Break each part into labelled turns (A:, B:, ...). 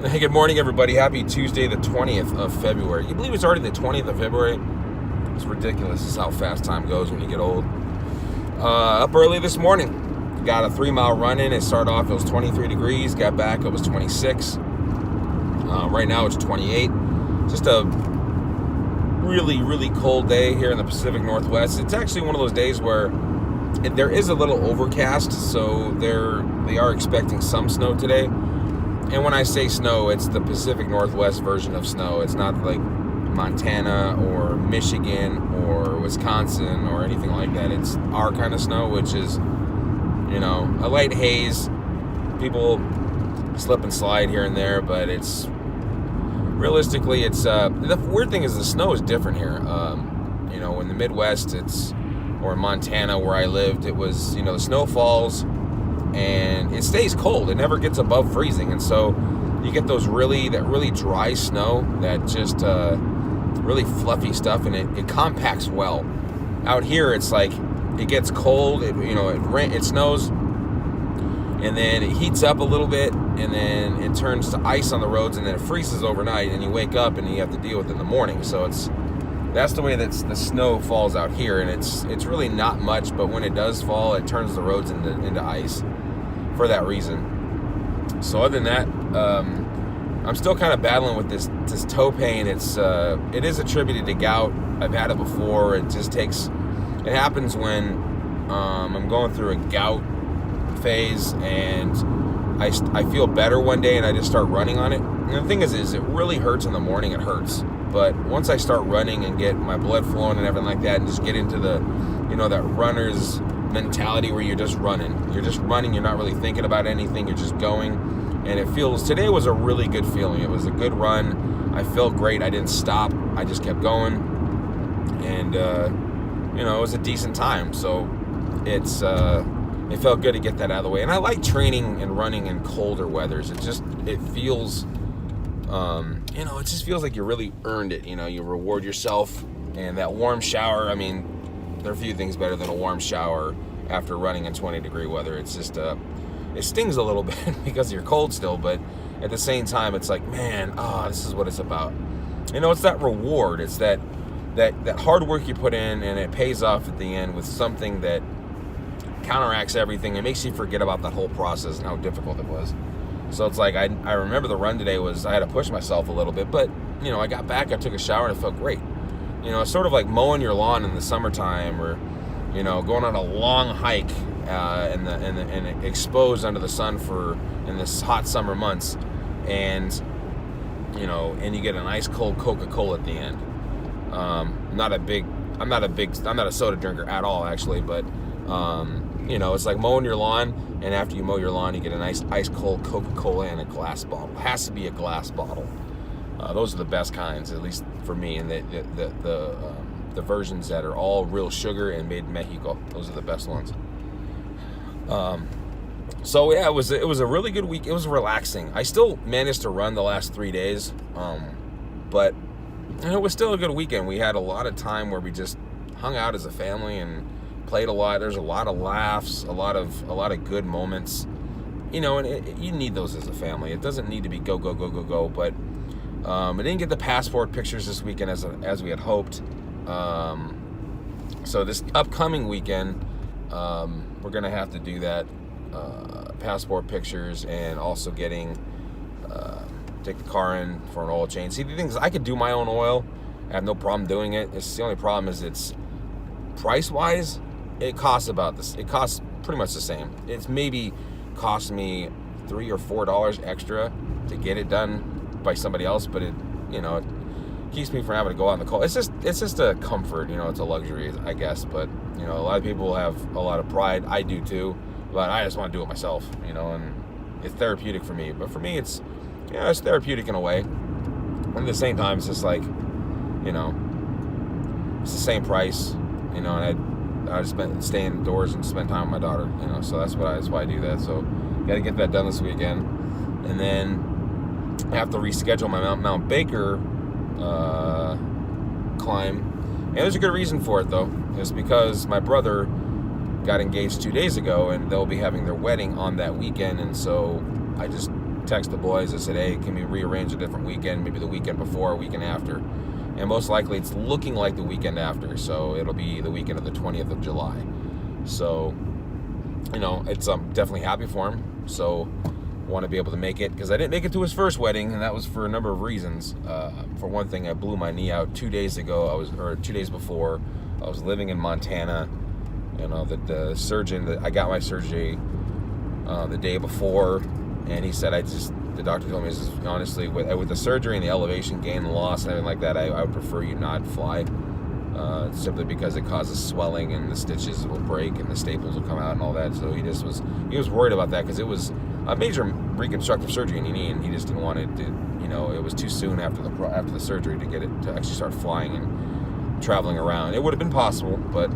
A: Hey, good morning, everybody. Happy Tuesday, the 20th of February. You believe it's already the 20th of February? It's ridiculous. This is how fast time goes when you get old. Up early this morning. Got a 3-mile run in. It started off, it was 23 degrees. Got back, it was 26. Right now, it's 28. Just a really, really cold day here in the Pacific Northwest. It's actually one of those days where there is a little overcast, so they are expecting some snow today. And when I say snow, it's the Pacific Northwest version of snow. It's not like Montana or Michigan or Wisconsin or anything like that. It's our kind of snow, which is, a light haze. People slip and slide here and there, but it's realistically, the weird thing is the snow is different here. In the Midwest, or in Montana where I lived, it was, the snow falls and it stays cold. It never gets above freezing, and so you get that really dry snow, that just really fluffy stuff, and it compacts well. Out here, it's like it gets cold. It snows, and then it heats up a little bit, and then it turns to ice on the roads, and then it freezes overnight, and you wake up and you have to deal with it in the morning. So that's the way that the snow falls out here, and it's really not much, but when it does fall, it turns the roads into ice for that reason. So other than that, I'm still kind of battling with this toe pain. It is attributed to gout. I've had it before. It happens when I'm going through a gout phase, and I feel better one day and I just start running on it. And the thing is it really hurts in the morning. It hurts. But once I start running and get my blood flowing and everything like that, and just get into the, that runner's mentality where you're just running. You're not really thinking about anything. You're just going. And today was a really good feeling. It was a good run. I felt great. I didn't stop. I just kept going. And, it was a decent time. So it felt good to get that out of the way. And I like training and running in colder weathers. It feels, it just feels like you really earned it. You reward yourself. And that warm shower, there are a few things better than a warm shower after running in 20-degree weather. It's just, it stings a little bit because you're cold still, but at the same time, it's like, man, this is what it's about. It's that reward. It's that hard work you put in, and it pays off at the end with something that counteracts everything. It makes you forget about that whole process and how difficult it was. So it's like, I remember the run today I had to push myself a little bit, but, I got back, I took a shower, and it felt great. It's sort of like mowing your lawn in the summertime, or, going on a long hike and exposed under the sun in this hot summer months, and you get an ice cold Coca-Cola at the end. I'm not a soda drinker at all, actually, but it's like mowing your lawn, and after you mow your lawn, you get a nice ice cold Coca-Cola in a glass bottle. It has to be a glass bottle. Those are the best kinds, at least for me, and the versions that are all real sugar and made in Mexico. Those are the best ones. So yeah, it was a really good week. It was relaxing. I still managed to run the last 3 days, but it was still a good weekend. We had a lot of time where we just hung out as a family and played a lot. There's a lot of laughs, a lot of good moments, and you need those as a family. It doesn't need to be go, but I didn't get the passport pictures this weekend as we had hoped. So this upcoming weekend, we're gonna have to do that, passport pictures, and also take the car in for an oil change. See, the thing is, I could do my own oil. I have no problem doing it. The only problem is it's price-wise, it costs about this. It costs pretty much the same. It's maybe cost me $3 or $4 extra to get it done by somebody else, but it keeps me from having to go out in the cold. It's just a comfort, it's a luxury, I guess, but a lot of people have a lot of pride. I do too, but I just want to do it myself, and it's therapeutic for me. But for me, it's therapeutic in a way. And at the same time, it's just like, it's the same price, and I just stay indoors and spend time with my daughter, so that's why I do that. So got to get that done this weekend, and then I have to reschedule my Mount Baker climb. And there's a good reason for it, though. It's because my brother got engaged 2 days ago, and they'll be having their wedding on that weekend, and so I just text the boys. I said, hey, can we rearrange a different weekend, maybe the weekend before or weekend after? And most likely it's looking like the weekend after, so it'll be the weekend of the 20th of July. So, it's definitely happy for him. So, want to be able to make it, because I didn't make it to his first wedding, and that was for a number of reasons. For one thing, I blew my knee out 2 days before. I was living in Montana. The surgeon, I got my surgery the day before, and he said, the doctor told me, honestly, with the surgery and the elevation gain and loss and everything like that, I would prefer you not fly, simply because it causes swelling and the stitches will break and the staples will come out and all that. So he was worried about that, because it was a major reconstructive surgery in your knee, and he just didn't want it to, it was too soon after the surgery to get it to actually start flying and traveling around. It would have been possible, but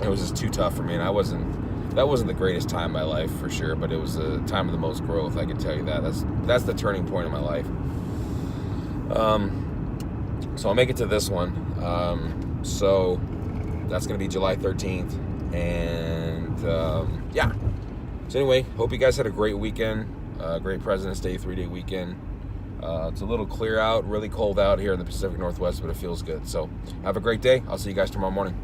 A: it was just too tough for me, and that wasn't the greatest time in my life, for sure, but it was the time of the most growth, I can tell you that. That's the turning point in my life. So I'll make it to this one. So that's going to be July 13th, and yeah. So anyway, hope you guys had a great weekend, great President's Day 3-day weekend. It's a little clear out, really cold out here in the Pacific Northwest, but it feels good. So have a great day. I'll see you guys tomorrow morning.